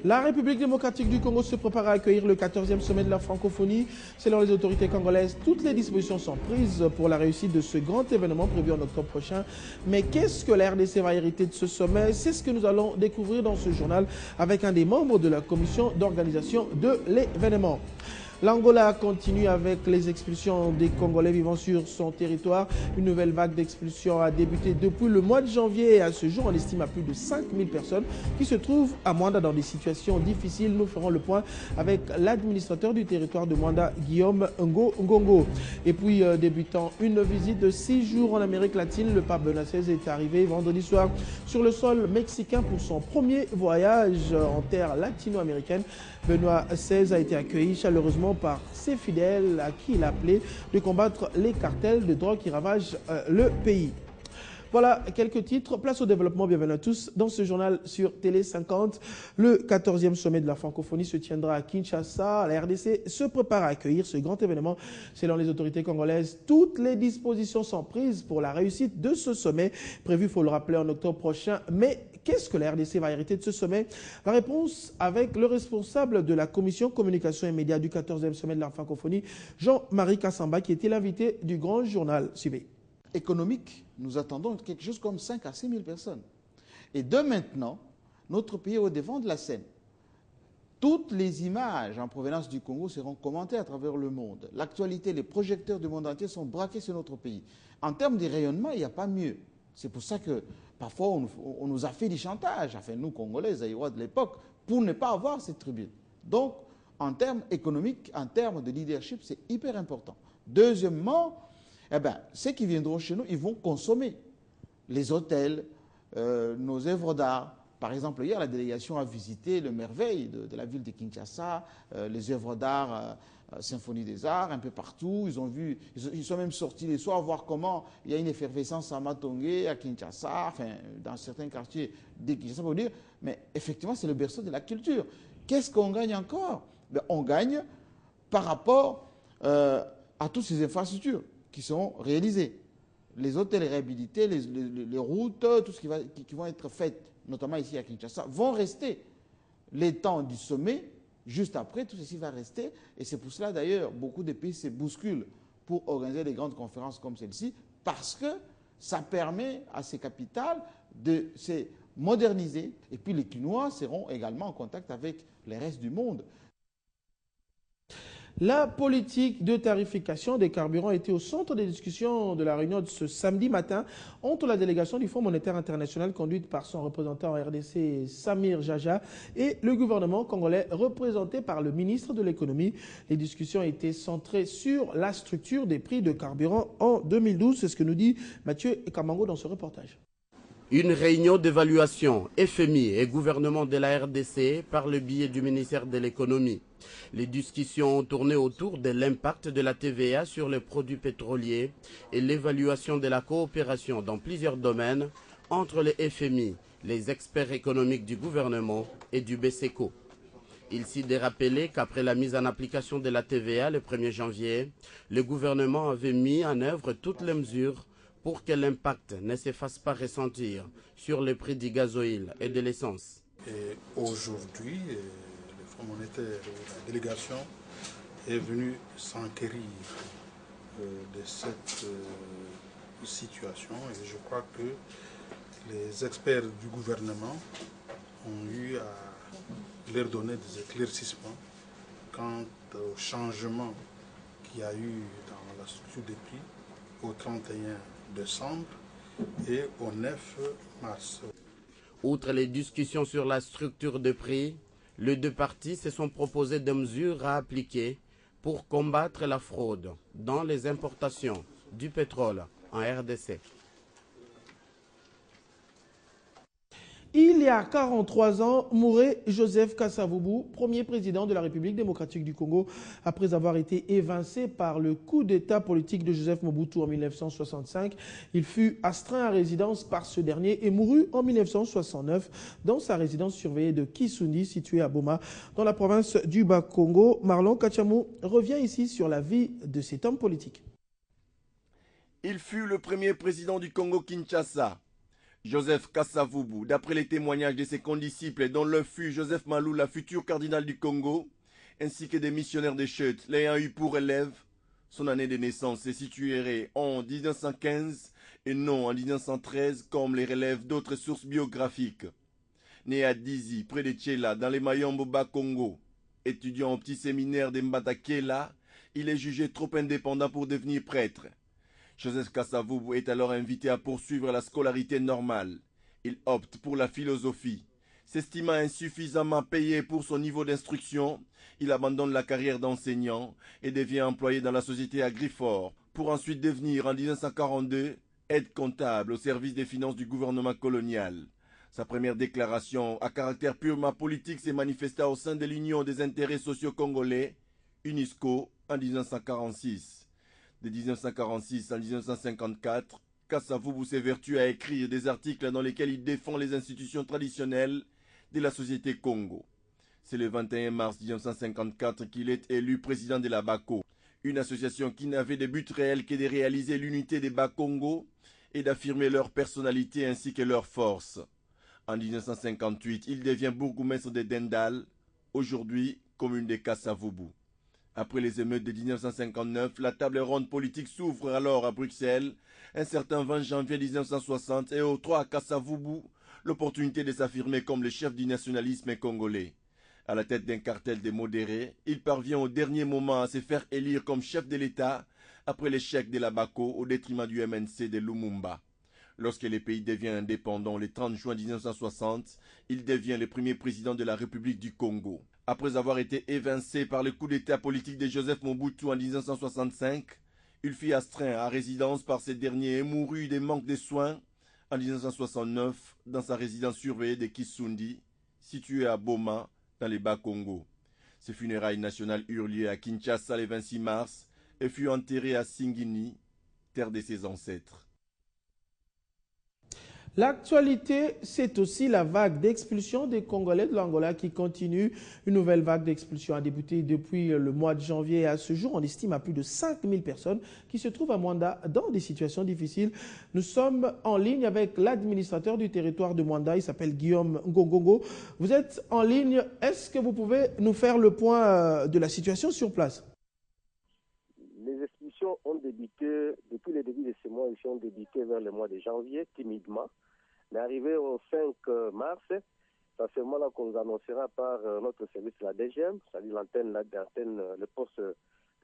La République démocratique du Congo se prépare à accueillir le 14e sommet de la francophonie. Selon les autorités congolaises, toutes les dispositions sont prises pour la réussite de ce grand événement prévu en octobre prochain. Mais qu'est-ce que la RDC va hériter de ce sommet? C'est ce que nous allons découvrir dans ce journal avec un des membres de la commission d'organisation de l'événement. L'Angola continue avec les expulsions des Congolais vivant sur son territoire. Une nouvelle vague d'expulsions a débuté depuis le mois de janvier et à ce jour, on estime à plus de 5000 personnes qui se trouvent à Mwanda dans des situations difficiles. Nous ferons le point avec l'administrateur du territoire de Mwanda, Guillaume Ngongo. Et puis, débutant une visite de 6 jours en Amérique latine, le pape Benoît XVI est arrivé vendredi soir sur le sol mexicain pour son premier voyage en terre latino-américaine. Benoît XVI a été accueilli chaleureusement par ses fidèles à qui il a appelé de combattre les cartels de drogue qui ravagent le pays. Voilà quelques titres. Place au développement. Bienvenue à tous dans ce journal sur Télé 50. Le 14e sommet de la francophonie se tiendra à Kinshasa. La RDC se prépare à accueillir ce grand événement. Selon les autorités congolaises, toutes les dispositions sont prises pour la réussite de ce sommet, prévu, il faut le rappeler, en octobre prochain. Mais qu'est-ce que la RDC va hériter de ce sommet? La réponse avec le responsable de la commission communication et médias du 14e sommet de la francophonie, Jean-Marie Kassamba, qui était l'invité du grand journal. Suivez. Économique, nous attendons quelque chose comme 5 à 6 000 personnes. Et de maintenant, notre pays est au devant de la scène. Toutes les images en provenance du Congo seront commentées à travers le monde. L'actualité, les projecteurs du monde entier sont braqués sur notre pays. En termes de rayonnement, il n'y a pas mieux. C'est pour ça que parfois on nous a fait du chantage, enfin nous Congolais, Aïwa de l'époque, pour ne pas avoir cette tribune. Donc, en termes économiques, en termes de leadership, c'est hyper important. Deuxièmement, eh bien, ceux qui viendront chez nous, ils vont consommer les hôtels, nos œuvres d'art. Par exemple, hier, la délégation a visité le merveille de la ville de Kinshasa, les œuvres d'art, Symphonie des Arts, un peu partout. Ils ont vu, ils sont même sortis les soirs voir comment il y a une effervescence à Matongé, à Kinshasa, enfin, dans certains quartiers de Kinshasa, pour dire, mais effectivement, c'est le berceau de la culture. Qu'est-ce qu'on gagne encore? Ben, on gagne par rapport à toutes ces infrastructures qui sont réalisées. Les hôtels réhabilités, les routes, tout ce qui vont être faites, notamment ici à Kinshasa, vont rester. Les temps du sommet, juste après, tout ceci va rester. Et c'est pour cela, d'ailleurs, beaucoup de pays se bousculent pour organiser des grandes conférences comme celle-ci, parce que ça permet à ces capitales de se moderniser. Et puis les Quinois seront également en contact avec le reste du monde. La politique de tarification des carburants était au centre des discussions de la réunion de ce samedi matin entre la délégation du Fonds monétaire international conduite par son représentant en RDC, Samir Jaja, et le gouvernement congolais représenté par le ministre de l'économie. Les discussions étaient centrées sur la structure des prix de carburant en 2012. C'est ce que nous dit Mathieu Kamango dans ce reportage. Une réunion d'évaluation FMI et gouvernement de la RDC par le biais du ministère de l'économie. Les discussions ont tourné autour de l'impact de la TVA sur les produits pétroliers et l'évaluation de la coopération dans plusieurs domaines entre le FMI, les experts économiques du gouvernement et du BCECO. Il s'y est rappelé qu'après la mise en application de la TVA le 1er janvier, le gouvernement avait mis en œuvre toutes les mesures pour que l'impact ne se fasse pas ressentir sur le prix du gasoil et de l'essence. Aujourd'hui, le Fonds monétaire, la délégation est venue s'enquérir de cette situation et je crois que les experts du gouvernement ont eu à leur donner des éclaircissements quant au changement qu'il y a eu dans la structure des prix au 31 décembre et au 9 mars. Outre les discussions sur la structure de prix, les deux parties se sont proposées des mesures à appliquer pour combattre la fraude dans les importations du pétrole en RDC. Il y a 43 ans, mourait Joseph Kasavubu, premier président de la République démocratique du Congo, après avoir été évincé par le coup d'État politique de Joseph Mobutu en 1965. Il fut astreint à résidence par ce dernier et mourut en 1969 dans sa résidence surveillée de Kisundi, située à Boma, dans la province du Bas-Congo. Marlon Kachamou revient ici sur la vie de cet homme politique. Il fut le premier président du Congo-Kinshasa. Joseph Kasavubu, d'après les témoignages de ses condisciples, dont l'un fut Joseph Maloula, futur cardinal du Congo, ainsi que des missionnaires de chutes, l'ayant eu pour élève, son année de naissance se situerait en 1915 et non en 1913 comme les relèvent d'autres sources biographiques. Né à Dizi, près de Tchela, dans les Mayombo Bas-Congo, étudiant au petit séminaire de Mbatakela, il est jugé trop indépendant pour devenir prêtre. Joseph Kasavubu est alors invité à poursuivre la scolarité normale. Il opte pour la philosophie. S'estimant insuffisamment payé pour son niveau d'instruction, il abandonne la carrière d'enseignant et devient employé dans la société Agrifort, pour ensuite devenir en 1942 aide comptable au service des finances du gouvernement colonial. Sa première déclaration à caractère purement politique s'est manifestée au sein de l'Union des intérêts sociaux congolais, UNESCO, en 1946. De 1946 à 1954, Kasavubu s'évertue à écrire des articles dans lesquels il défend les institutions traditionnelles de la société Congo. C'est le 21 mars 1954 qu'il est élu président de la BACO, une association qui n'avait de but réel que de réaliser l'unité des Bas-Congo et d'affirmer leur personnalité ainsi que leur force. En 1958, il devient bourgmestre de Dendal, aujourd'hui commune de Kasavubu. Après les émeutes de 1959, la table ronde politique s'ouvre alors à Bruxelles, un certain 20 janvier 1960, et octroie à Kasavubu l'opportunité de s'affirmer comme le chef du nationalisme congolais. À la tête d'un cartel des modérés, il parvient au dernier moment à se faire élire comme chef de l'État après l'échec de la BACO au détriment du MNC de Lumumba. Lorsque le pays devient indépendant le 30 juin 1960, il devient le premier président de la République du Congo. Après avoir été évincé par le coup d'état politique de Joseph Mobutu en 1965, il fut astreint à résidence par ce dernier et mourut des manques de soins en 1969 dans sa résidence surveillée de Kisundi, située à Boma, dans les Bas-Congo. Ses funérailles nationales eurent lieu à Kinshasa le 26 mars et fut enterré à Singini, terre de ses ancêtres. L'actualité, c'est aussi la vague d'expulsion des Congolais de l'Angola qui continue. Une nouvelle vague d'expulsion a débuté depuis le mois de janvier. À ce jour, on estime à plus de 5000 personnes qui se trouvent à Mwanda dans des situations difficiles. Nous sommes en ligne avec l'administrateur du territoire de Mwanda. Il s'appelle Guillaume Ngongongo. Vous êtes en ligne. Est-ce que vous pouvez nous faire le point de la situation sur place? Les expulsions ont débuté, depuis le début de ce mois, ils ont débuté vers le mois de janvier, timidement. Mais arrivé au 5 mars, c'est à ce moment-là qu'on nous annoncera par notre service de la DGM, c'est-à-dire le poste de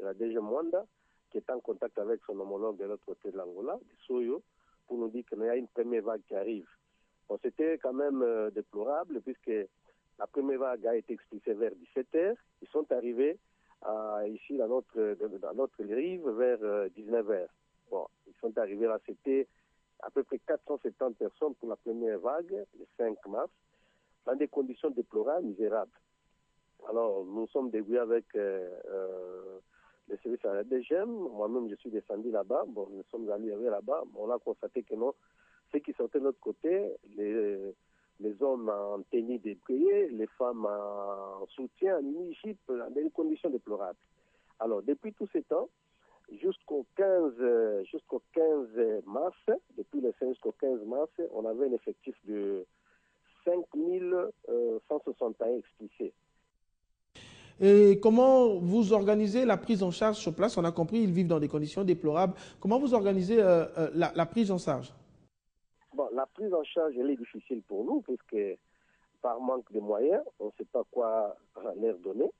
la DGM Mwanda, qui est en contact avec son homologue de l'autre côté de l'Angola, de Soyo, pour nous dire qu'il y a une première vague qui arrive. Bon, c'était quand même déplorable, puisque la première vague a été expulsée vers 17h. Ils sont arrivés ici dans notre rive vers 19h. Bon, ils sont arrivés là, c'était à peu près 470 personnes pour la première vague, le 5 mars, dans des conditions déplorables, misérables. Alors, nous sommes débrouillés avec les services à la DGM. Moi-même, je suis descendu là-bas. Bon, nous sommes allés là-bas. On a constaté que non, ceux qui sortaient de l'autre côté, les hommes en tenue déployée, les femmes en soutien, en mini-jeep, dans des conditions déplorables. Alors, depuis tout ce temps, jusqu'au 15 mars, depuis le 5 jusqu'au 15 mars, on avait un effectif de 5161 expulsés. Et comment vous organisez la prise en charge sur place? On a compris, ils vivent dans des conditions déplorables. Comment vous organisez la prise en charge? Bon, la prise en charge, elle est difficile pour nous, puisque par manque de moyens, on ne sait pas quoi leur donner.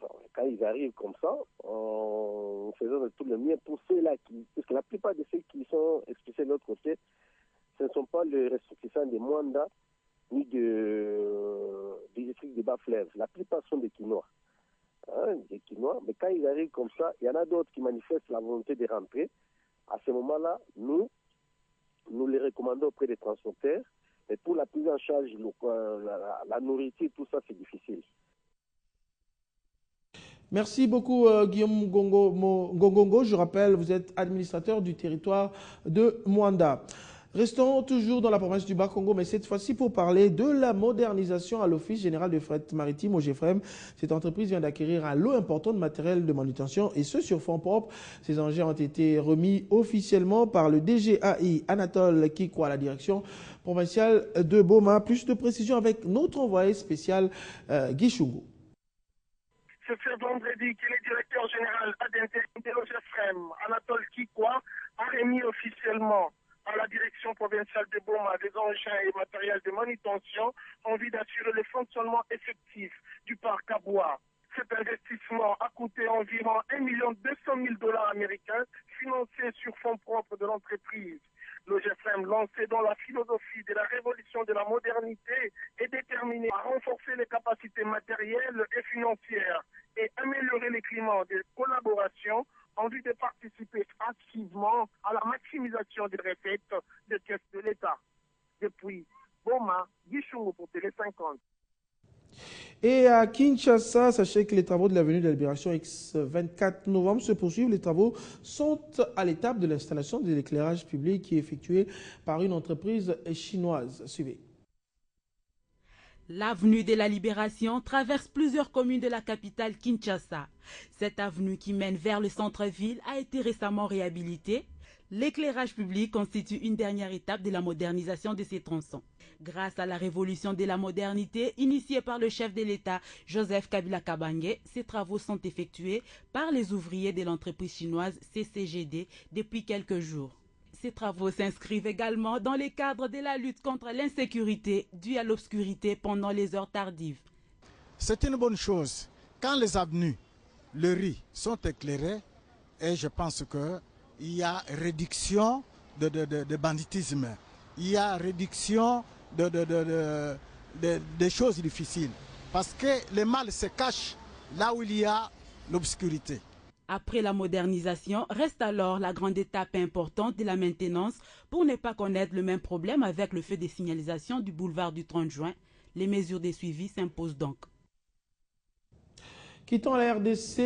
Bon, quand ils arrivent comme ça, on faisait de tout le mieux pour ceux-là puisque la plupart de ceux qui sont expulsés de l'autre côté, ce ne sont pas les ressortissants de Mwanda ni des districts de Bas-Fleuve. La plupart sont des Quinois. Des Quinois. Mais quand ils arrivent comme ça, il y en a d'autres qui manifestent la volonté de rentrer. À ce moment-là, nous les recommandons auprès des transporteurs. Mais pour la prise en charge, la nourriture, tout ça, c'est difficile. Merci beaucoup Guillaume Ngongongo. Je rappelle, vous êtes administrateur du territoire de Mwanda. Restons toujours dans la province du Bas-Congo, mais cette fois-ci pour parler de la modernisation à l'Office général de fret maritime au GFREM. Cette entreprise vient d'acquérir un lot important de matériel de manutention et ce sur fonds propres. Ces engins ont été remis officiellement par le DGAI Anatole Kikwa à la direction provinciale de Boma. Plus de précisions avec notre envoyé spécial Guy Chungu. C'est ce vendredi que le directeur général d'intérim de l'OGFREM, Anatole Kikwa, a remis officiellement à la direction provinciale de Boma des engins et matériels de manutention en vue d'assurer le fonctionnement effectif du parc à bois. Cet investissement a coûté environ 1 200 000 $ américains financés sur fonds propres de l'entreprise. L'OGFREM, lancé dans la philosophie de la révolution de la modernité, est déterminé à renforcer les capacités matérielles et financières et améliorer les climats de collaboration en vue de participer activement à la maximisation des recettes des caisses de l'État. Depuis Boma, Guy Chungu pour Télé 50. Et à Kinshasa, sachez que les travaux de l'avenue de la Libération X-24 novembre se poursuivent. Les travaux sont à l'étape de l'installation de l'éclairage public qui est effectué par une entreprise chinoise. Suivez. L'avenue de la Libération traverse plusieurs communes de la capitale Kinshasa. Cette avenue qui mène vers le centre-ville a été récemment réhabilitée. L'éclairage public constitue une dernière étape de la modernisation de ces tronçons. Grâce à la révolution de la modernité initiée par le chef de l'État Joseph Kabila Kabange, ces travaux sont effectués par les ouvriers de l'entreprise chinoise CCGD depuis quelques jours. Ces travaux s'inscrivent également dans le cadre de la lutte contre l'insécurité due à l'obscurité pendant les heures tardives. C'est une bonne chose. Quand les avenues, le riz sont éclairées, et je pense qu'il y a réduction de banditisme, il y a réduction de choses difficiles. Parce que le mal se cache là où il y a l'obscurité. Après la modernisation, reste alors la grande étape importante de la maintenance pour ne pas connaître le même problème avec le feu de signalisation du boulevard du 30 juin. Les mesures de suivi s'imposent donc. Quittant la RDC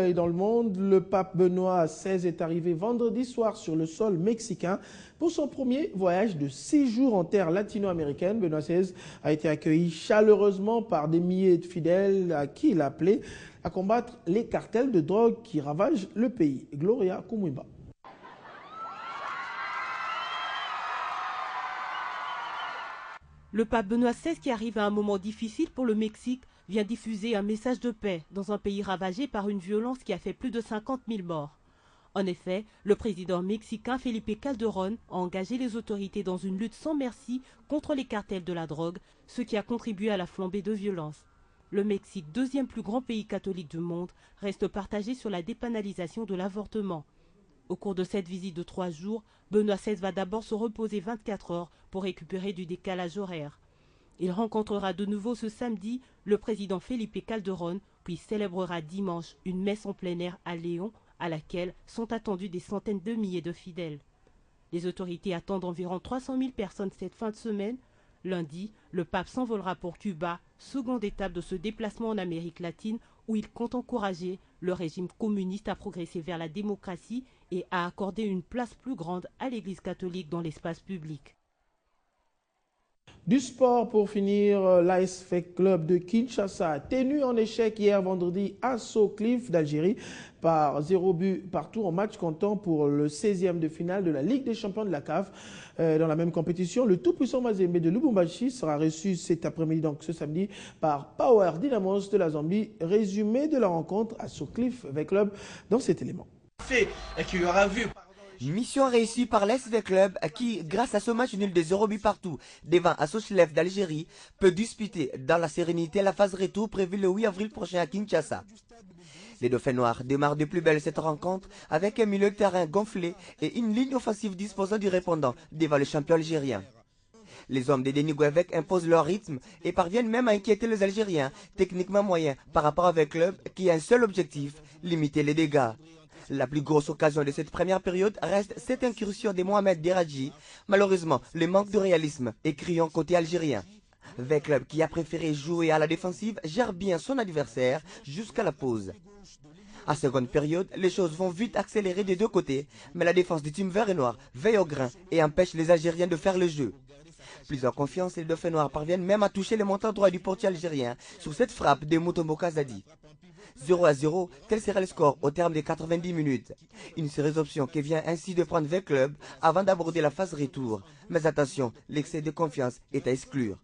et dans le monde, le pape Benoît XVI est arrivé vendredi soir sur le sol mexicain pour son premier voyage de 6 jours en terre latino-américaine. Benoît XVI a été accueilli chaleureusement par des milliers de fidèles à qui il a appelé à combattre les cartels de drogue qui ravagent le pays. Gloria Kumwimba. Le pape Benoît XVI, qui arrive à un moment difficile pour le Mexique, vient diffuser un message de paix dans un pays ravagé par une violence qui a fait plus de 50 000 morts. En effet, le président mexicain Felipe Calderón a engagé les autorités dans une lutte sans merci contre les cartels de la drogue, ce qui a contribué à la flambée de violence. Le Mexique, deuxième plus grand pays catholique du monde, reste partagé sur la dépénalisation de l'avortement. Au cours de cette visite de 3 jours, Benoît XVI va d'abord se reposer 24 heures pour récupérer du décalage horaire. Il rencontrera de nouveau ce samedi le président Felipe Calderón, puis célébrera dimanche une messe en plein air à Léon, à laquelle sont attendus des centaines de milliers de fidèles. Les autorités attendent environ 300 000 personnes cette fin de semaine. Lundi, le pape s'envolera pour Cuba, seconde étape de ce déplacement en Amérique latine où il compte encourager le régime communiste à progresser vers la démocratie et à accorder une place plus grande à l'Église catholique dans l'espace public. Du sport pour finir, l'AS Club de Kinshasa, tenu en échec hier vendredi à Soclif d'Algérie par 0 but partout en match comptant pour le 16e de finale de la Ligue des champions de la CAF. Dans la même compétition, le tout-puissant Mazembe de Lubumbashi sera reçu cet après-midi, donc ce samedi, par Power Dynamos de la Zambie. Résumé de la rencontre à Soclif Club dans cet élément. Qui aura vu. Mission réussie par l'SV Club qui, grâce à ce match nul de 0 but partout devant Soclif d'Algérie, peut disputer dans la sérénité la phase retour prévue le 8 avril prochain à Kinshasa. Les Dauphins Noirs démarrent de plus belle cette rencontre avec un milieu de terrain gonflé et une ligne offensive disposant du répondant devant le champion algérien. Les hommes de Denis Guevec imposent leur rythme et parviennent même à inquiéter les Algériens, techniquement moyens par rapport avec Club qui a un seul objectif, limiter les dégâts. La plus grosse occasion de cette première période reste cette incursion de Mohamed Deradji. Malheureusement, le manque de réalisme est criant côté algérien. Le club qui a préféré jouer à la défensive gère bien son adversaire jusqu'à la pause. À seconde période, les choses vont vite accélérer des deux côtés, mais la défense du team vert et noir veille au grain et empêche les Algériens de faire le jeu. Plus en confiance, les Dauphins noirs parviennent même à toucher les montants droits du portier algérien sur cette frappe de Mutombo Kazadi. 0-0, tel sera le score au terme des 90 minutes. Une sérieuse option qui vient ainsi de prendre 20 clubs avant d'aborder la phase retour. Mais attention, l'excès de confiance est à exclure.